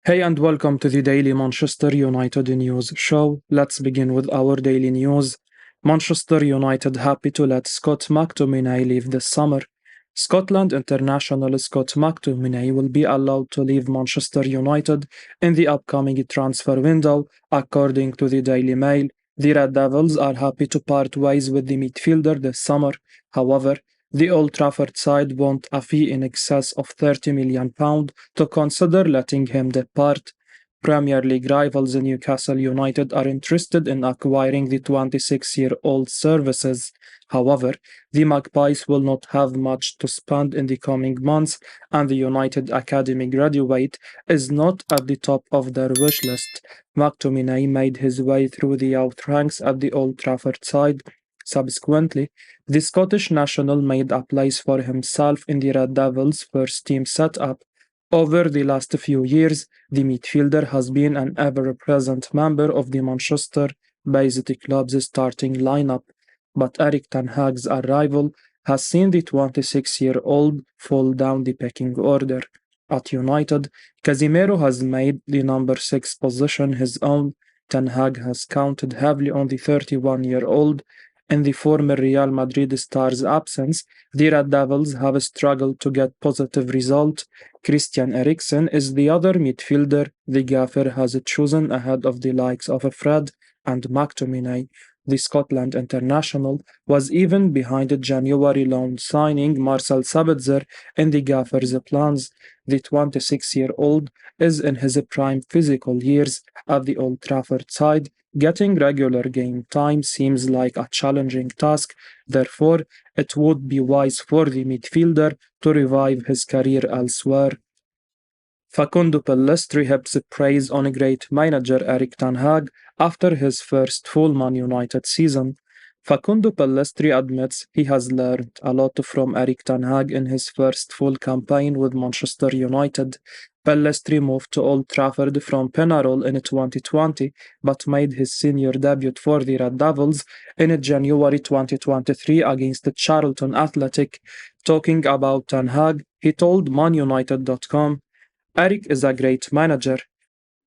Hey and welcome to the Daily Manchester United News Show. Let's begin with our daily news. Manchester United happy to let Scott McTominay leave this summer. Scotland international Scott McTominay will be allowed to leave Manchester United in the upcoming transfer window, according to the Daily Mail. The Red Devils are happy to part ways with the midfielder this summer. However, the Old Trafford side want a fee in excess of £30 million to consider letting him depart. Premier League rivals Newcastle United are interested in acquiring the 26-year-old services. However, the Magpies will not have much to spend in the coming months, and the United Academy graduate is not at the top of their wish list. McTominay made his way through the youth ranks at the Old Trafford side. Subsequently, the Scottish national made a place for himself in the Red Devils' first team setup. Over the last few years, the midfielder has been an ever-present member of the Manchester-based club's starting lineup, but Erik Ten Hag's arrival has seen the 26-year-old fall down the pecking order. At United, Casemiro has made the number 6 position his own. Ten Hag has counted heavily on the 31-year-old. In the former Real Madrid star's absence, the Red Devils have struggled to get positive results. Christian Eriksen is the other midfielder the gaffer has chosen ahead of the likes of Fred and McTominay. The Scotland international was even behind the January loan signing Marcel Sabitzer in the gaffer's plans. The 26-year-old is in his prime physical years at the Old Trafford side. Getting regular game time seems like a challenging task, therefore, it would be wise for the midfielder to revive his career elsewhere. Facundo Pellistri heaps praise on great manager Erik Ten Hag after his first full Man United season. Facundo Pellistri admits he has learned a lot from Erik Ten Hag in his first full campaign with Manchester United. Pellistri moved to Old Trafford from Penarol in 2020, but made his senior debut for the Red Devils in January 2023 against Charlton Athletic. Talking about Ten Hag, he told ManUnited.com, "Erik is a great manager.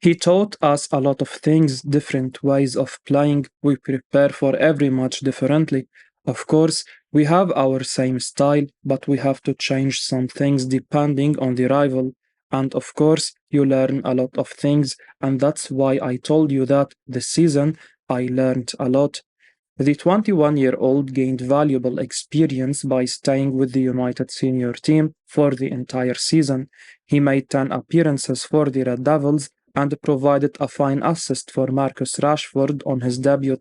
He taught us a lot of things, different ways of playing. We prepare for every match differently. Of course, we have our same style, but we have to change some things depending on the rival. And of course, you learn a lot of things, and that's why I told you that this season I learned a lot." The 21-year-old gained valuable experience by staying with the United senior team for the entire season. He made 10 appearances for the Red Devils and provided a fine assist for Marcus Rashford on his debut.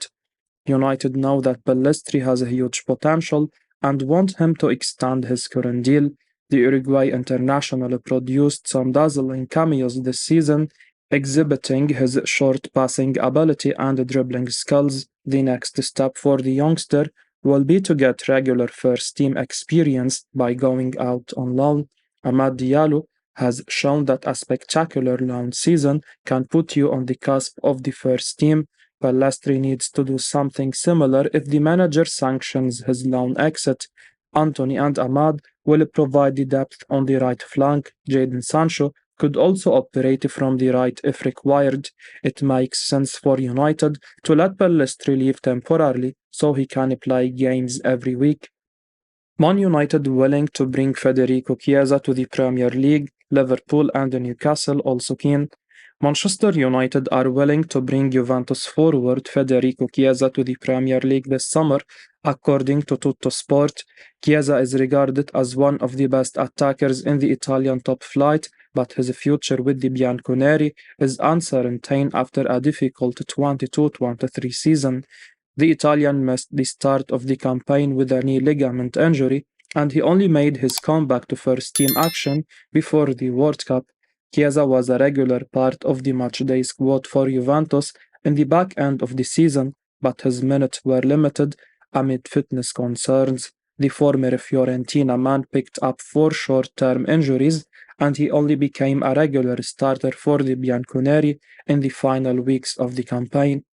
United know that Pellistri has a huge potential and want him to extend his current deal. The Uruguay international produced some dazzling cameos this season, exhibiting his short passing ability and dribbling skills. The next step for the youngster will be to get regular first-team experience by going out on loan. Amad Diallo has shown that a spectacular loan season can put you on the cusp of the first team. Palestri needs to do something similar if the manager sanctions his loan exit. Anthony and Amad will provide the depth on the right flank. Jadon Sancho could also operate from the right if required. It makes sense for United to let Pellistri leave temporarily so he can play games every week. Man United willing to bring Federico Chiesa to the Premier League. Liverpool and Newcastle also keen. Manchester United are willing to bring Juventus forward Federico Chiesa to the Premier League this summer, according to Tuttosport. Chiesa is regarded as one of the best attackers in the Italian top flight, but his future with the Bianconeri is uncertain after a difficult 22-23 season. The Italian missed the start of the campaign with a knee ligament injury, and he only made his comeback to first-team action before the World Cup. Chiesa was a regular part of the matchday squad for Juventus in the back end of the season, but his minutes were limited amid fitness concerns. The former Fiorentina man picked up 4 short-term injuries, and he only became a regular starter for the Bianconeri in the final weeks of the campaign.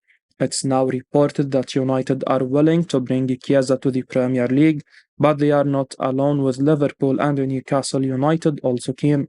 It's now reported that United are willing to bring Chiesa to the Premier League, but they are not alone, with Liverpool and Newcastle United also keen.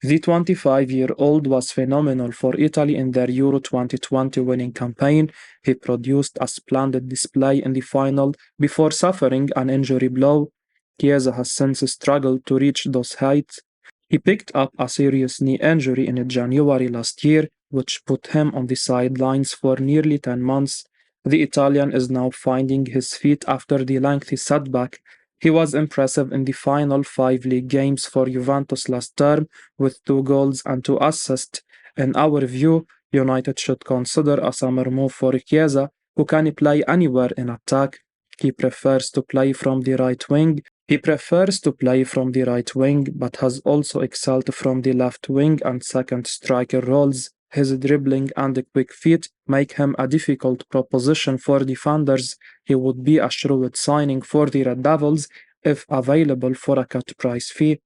The 25-year-old was phenomenal for Italy in their Euro 2020 winning campaign. He produced a splendid display in the final before suffering an injury blow. Chiesa has since struggled to reach those heights. He picked up a serious knee injury in January last year, which put him on the sidelines for nearly 10 months. The Italian is now finding his feet after the lengthy setback. He was impressive in the final five league games for Juventus last term with 2 goals and 2 assists. In our view, United should consider a summer move for Chiesa, who can play anywhere in attack. He prefers to play from the right wing. He prefers to play from the right wing, but has also excelled from the left wing and second striker roles. His dribbling and quick feet make him a difficult proposition for defenders. He would be a shrewd signing for the Red Devils if available for a cut price fee.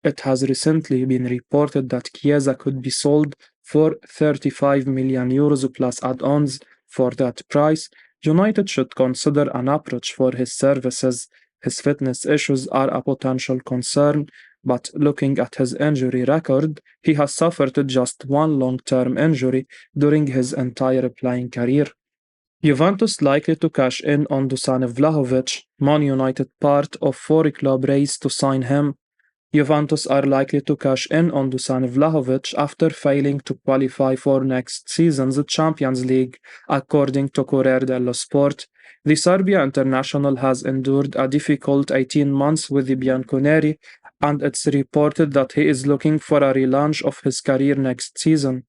It has recently been reported that Chiesa could be sold for 35 million euros plus add-ons. For that price, United should consider an approach for his services. His fitness issues are a potential concern, but looking at his injury record, he has suffered just one long-term injury during his entire playing career. Juventus likely to cash in on Dusan Vlahovic, Man United part of four-club race to sign him. Juventus are likely to cash in on Dusan Vlahovic after failing to qualify for next season's Champions League, according to Corriere dello Sport. The Serbia international has endured a difficult 18 months with the Bianconeri, and it's reported that he is looking for a relaunch of his career next season.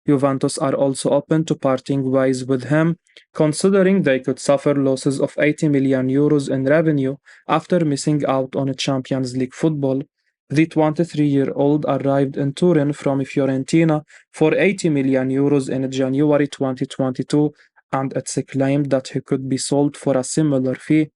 Juventus are also open to parting ways with him, considering they could suffer losses of 80 million euros in revenue after missing out on Champions League football. The 23-year-old arrived in Turin from Fiorentina for 80 million euros in January 2022, and it's claimed that he could be sold for a similar fee.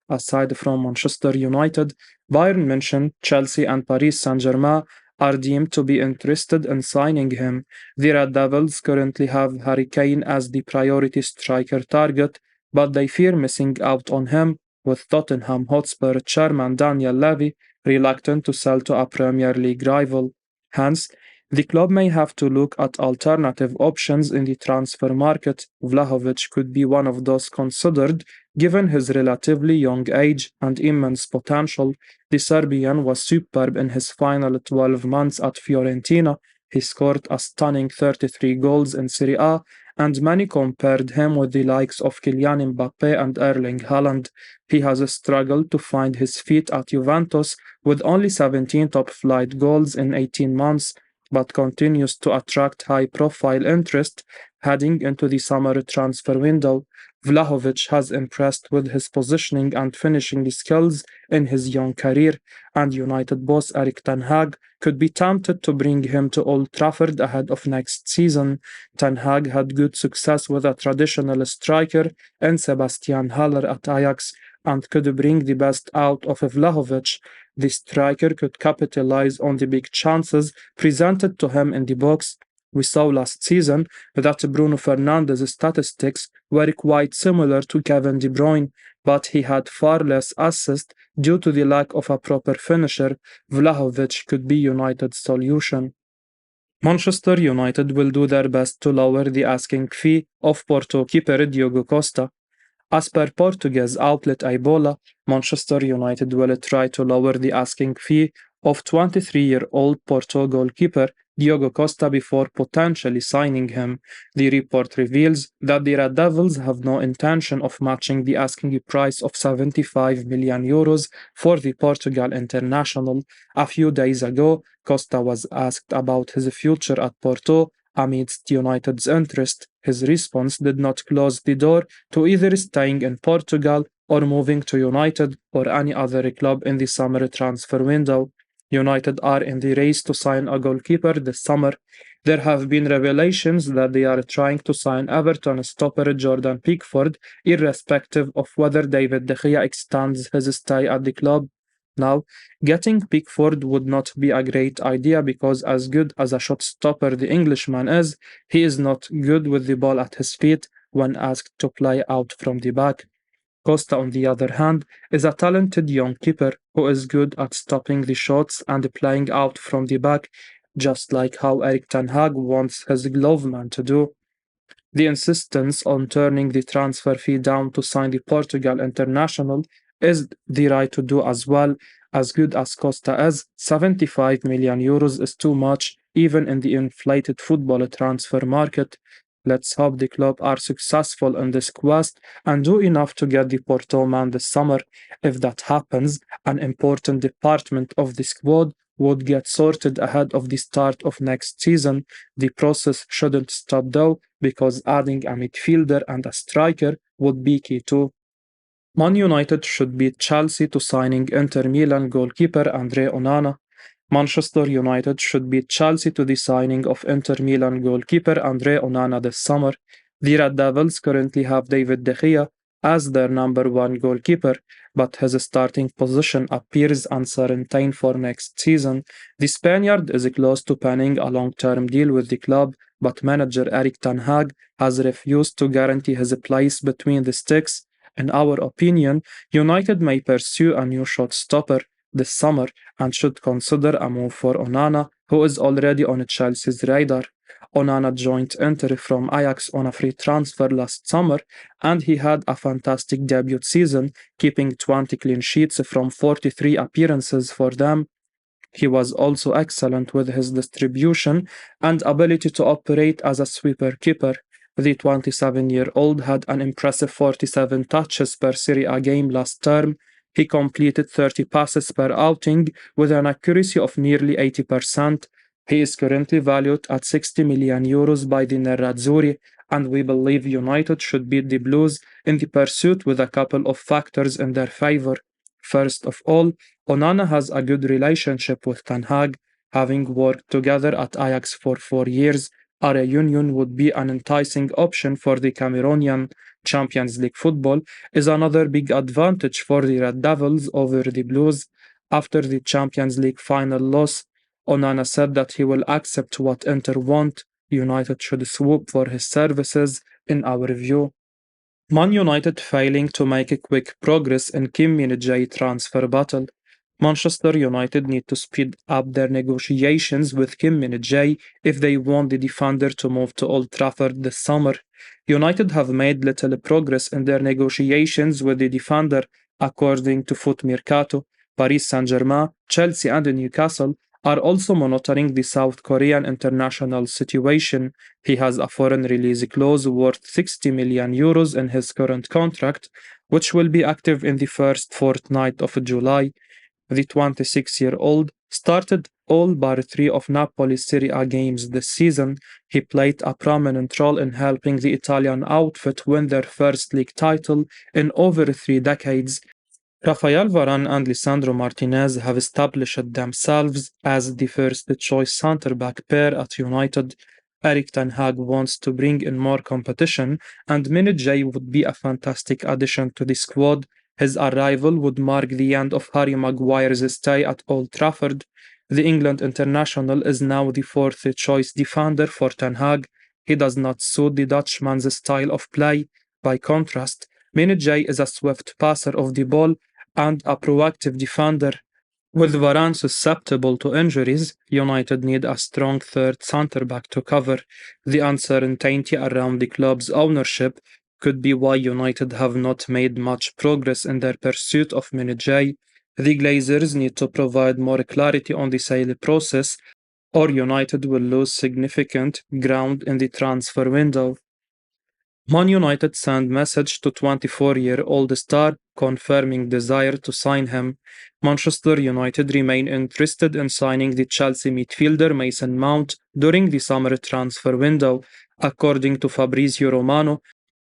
Aside from Manchester United, Bayern München, Chelsea, and Paris Saint-Germain are deemed to be interested in signing him. The Red Devils currently have Harry Kane as the priority striker target, but they fear missing out on him, with Tottenham Hotspur chairman Daniel Levy reluctant to sell to a Premier League rival. Hence, the club may have to look at alternative options in the transfer market. Vlahovic could be one of those considered, given his relatively young age and immense potential. The Serbian was superb in his final 12 months at Fiorentina. He scored a stunning 33 goals in Serie A, and many compared him with the likes of Kylian Mbappe and Erling Haaland. He has struggled to find his feet at Juventus with only 17 top-flight goals in 18 months, but continues to attract high-profile interest heading into the summer transfer window. Vlahovic has impressed with his positioning and finishing skills in his young career, and United boss Erik Ten Hag could be tempted to bring him to Old Trafford ahead of next season. Ten Hag had good success with a traditional striker in Sebastian Haller at Ajax and could bring the best out of Vlahovic. The striker could capitalize on the big chances presented to him in the box. We saw last season that Bruno Fernandes' statistics were quite similar to Kevin De Bruyne, but he had far less assists due to the lack of a proper finisher. Vlahovic could be United's solution. Manchester United will do their best to lower the asking fee of Porto keeper Diogo Costa. As per Portuguese outlet Ibola, Manchester United will try to lower the asking fee of 23-year-old Porto goalkeeper Diogo Costa before potentially signing him. The report reveals that the Red Devils have no intention of matching the asking price of 75 million euros for the Portugal international. A few days ago, Costa was asked about his future at Porto amidst United's interest. His response did not close the door to either staying in Portugal or moving to United or any other club in the summer transfer window. United are in the race to sign a goalkeeper this summer. There have been revelations that they are trying to sign Everton stopper Jordan Pickford, irrespective of whether David De Gea extends his stay at the club. Now, getting Pickford would not be a great idea because, as good as a shot stopper the Englishman is, he is not good with the ball at his feet when asked to play out from the back. Costa, on the other hand, is a talented young keeper who is good at stopping the shots and playing out from the back. just like how Erik Ten Hag wants his Gloveman to do. The insistence on turning the transfer fee down to sign the Portugal international is the right to do as well. As good as Costa is, 75 million euros is too much, even in the inflated football transfer market. Let's hope the club are successful in this quest and do enough to get the Porto man this summer. If that happens, an important department of the squad would get sorted ahead of the start of next season. The process shouldn't stop though, because adding a midfielder and a striker would be key too. Man United should beat Chelsea to signing Inter Milan goalkeeper Andre Onana. Manchester United should beat Chelsea to the signing of Inter Milan goalkeeper Andre Onana this summer. The Red Devils currently have David De Gea as their number one goalkeeper, but his starting position appears uncertain for next season. The Spaniard is close to penning a long-term deal with the club, but manager Erik Ten Hag has refused to guarantee his place between the sticks. In our opinion, United may pursue a new shot stopper this summer and should consider a move for Onana, who is already on Chelsea's radar. Onana joined Inter from Ajax on a free transfer last summer, and he had a fantastic debut season, keeping 20 clean sheets from 43 appearances for them. He was also excellent with his distribution and ability to operate as a sweeper keeper. The 27-year-old had an impressive 47 touches per Serie A game last term. He completed 30 passes per outing with an accuracy of nearly 80%. He is currently valued at 60 million euros by the Nerazzurri, and we believe United should beat the Blues in the pursuit with a couple of factors in their favour. First of all, Onana has a good relationship with Ten Hag, having worked together at Ajax for 4 years. A reunion would be an enticing option for the Cameroonian. Champions League football is another big advantage for the Red Devils over the Blues. After the Champions League final loss, Onana said that he will accept what Inter want. United should swoop for his services, in our view. Man United failing to make quick progress in Kim Min-jae transfer battle. Manchester United need to speed up their negotiations with Kim Min-jae if they want the defender to move to Old Trafford this summer. United have made little progress in their negotiations with the defender, according to Foot Mercato. Paris Saint-Germain, Chelsea and Newcastle are also monitoring the South Korean international situation. He has a foreign release clause worth 60 million euros in his current contract, which will be active in the first fortnight of July. The 26-year-old started all but 3 of Napoli's Serie A games this season. He played a prominent role in helping the Italian outfit win their first league title in over 3 decades. Rafael Varane and Lisandro Martinez have established themselves as the first-choice centre-back pair at United. Erik Ten Hag wants to bring in more competition, and Min-jae would be a fantastic addition to the squad. His arrival would mark the end of Harry Maguire's stay at Old Trafford. The England international is now the fourth-choice defender for Ten Hag. He does not suit the Dutchman's style of play. By contrast, Min-jae is a swift passer of the ball and a proactive defender. With Varane susceptible to injuries, United need a strong third centre-back to cover. The uncertainty around the club's ownership could be why United have not made much progress in their pursuit of Min-jae. The Glazers need to provide more clarity on the sale process, or United will lose significant ground in the transfer window. Man United sent message to 24-year-old star confirming desire to sign him. Manchester United remain interested in signing the Chelsea midfielder Mason Mount during the summer transfer window. According to Fabrizio Romano,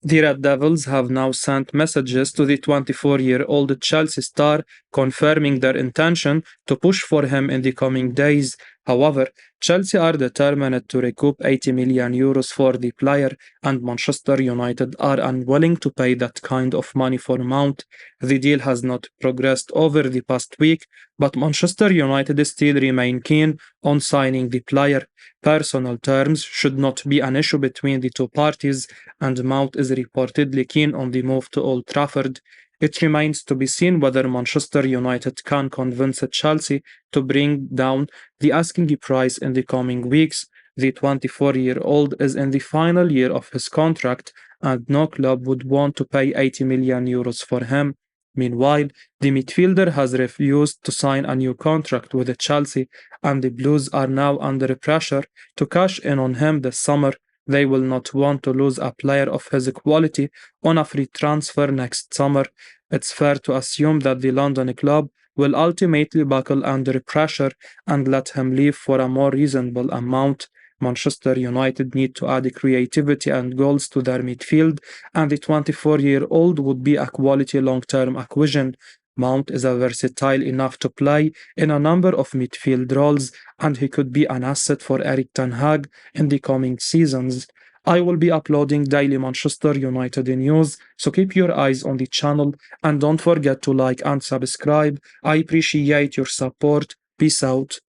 the Red Devils have now sent messages to the 24-year-old Chelsea star confirming their intention to push for him in the coming days. However, Chelsea are determined to recoup 80 million euros for the player, and Manchester United are unwilling to pay that kind of money for Mount. The deal has not progressed over the past week, but Manchester United still remain keen on signing the player. Personal terms should not be an issue between the two parties, and Mount is reportedly keen on the move to Old Trafford. It remains to be seen whether Manchester United can convince Chelsea to bring down the asking price in the coming weeks. The 24-year-old is in the final year of his contract, and no club would want to pay 80 million euros for him. Meanwhile, the midfielder has refused to sign a new contract with Chelsea, and the Blues are now under pressure to cash in on him this summer. They will not want to lose a player of his quality on a free transfer next summer. It's fair to assume that the London club will ultimately buckle under pressure and let him leave for a more reasonable amount. Manchester United need to add creativity and goals to their midfield, and the 24-year-old would be a quality long-term acquisition. Mount is a versatile enough to play in a number of midfield roles, and he could be an asset for Erik ten Hag in the coming seasons. I will be uploading daily Manchester United news, so keep your eyes on the channel and don't forget to like and subscribe. I appreciate your support. Peace out.